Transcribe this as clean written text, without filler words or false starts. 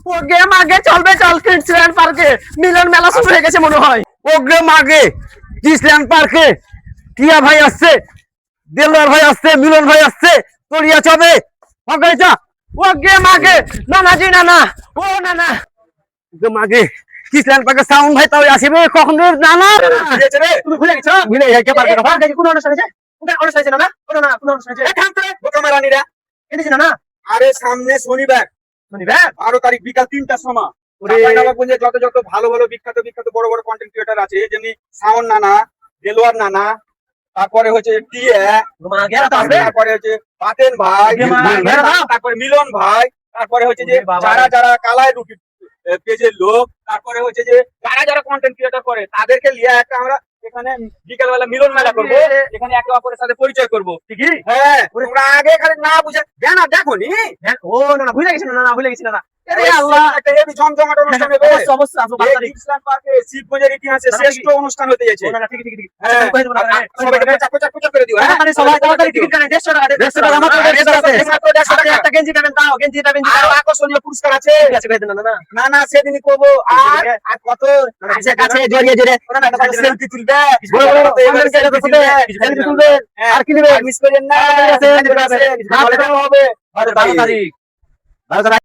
ওগে মাগে চলবে চল কিডসল্যান্ড পার্কে মিলন মেলা শুরু হয়ে গেছে মনে হয়। ওগে মাগে কিডসল্যান্ড পার্কে টিয়া ভাই আসছে, দেলোয়ার ভাই আসছে, মিলন ভাই আসছে, তোরিয়া চবে ওগে যা। ওগে মাগে নানা জি নানা ও নানা ওগে মাগে কিডসল্যান্ড পার্কে সাউন্ড ভাই তাও আসবে কখন রে? না না তুমি ভুলে গেছো ভুলে যাইতে পারবে না। কোন অনুষ্ঠান আছে? কোন অনুষ্ঠান আছে নানা? কোন না কোন অনুষ্ঠান আছে? এখান থেকে বোকামা রানীরা এনেছে নানা আরে সামনে শনিবার শনিবার 12 তারিখ বিকাল 3টার সময় ওরে। চাঁপাইনবাবগঞ্জে যত যত ভালো ভালো বিখ্যাত বিখ্যাত বড় বড় কন্টেন্ট ক্রিয়েটর আছে, যেমনি সাউন্ড নানা, দেলোয়ার নানা, তারপরে হচ্ছে টিয়া, মাগে তো আসবে। তারপরে হচ্ছে পাতেন ভাই, তারপরে মিলন ভাই, তারপরে হচ্ছে যে যারা যারা কালায় রুটি পেজের লোক, তারপরে হচ্ছে যে যারা যারা কন্টেন্ট ক্রিয়েটর করে তাদেরকে নিয়ে একটা আমরা এখানে বিকেল বেলা মিলন মেলা করবো, এখানে একে অপরের সাথে পরিচয় করবো। ঠিকই হ্যাঁ তোমরা আগে খালি না বুঝে না দেখো নি ও নানা ভুলে গেছি নানা ভুলে গেছি নানা। আরে আল্লাহ, একটা হেভি জমজমাট অনুষ্ঠান হবে। অবশ্যই অবশ্যই আসবো 12 তারিখ। কিডসল্যান্ড পার্কে শিবগঞ্জের ইতিহাসে শ্রেষ্ঠ অনুষ্ঠান হতে যাচ্ছে। ও নানা ঠিক ঠিক ঠিক হ্যাঁ, সবাইকে প্রচার করে দিও। হ্যাঁ, সবাই তাড়াতাড়ি টিকিট কাটেন 150 টাকা 150 টাকা মাত্র 150 টাকা একটা গেঞ্জি পাবেন তাও গেঞ্জি পাবেন আরো আকর্ষণীয় পুরস্কার আছে। ঠিক আছে ভাই নানা না না না সেদিনই করবো। আর আর কত কাছে কাছে জড়িয়ে জড়িয়ে সেলফি তুলবে, বড় বড় সেলফি তুলবে। আর কি নেবে মিস করেন না। ঠিক আছে, ভালো হবে 12 তারিখ 12 তারিখ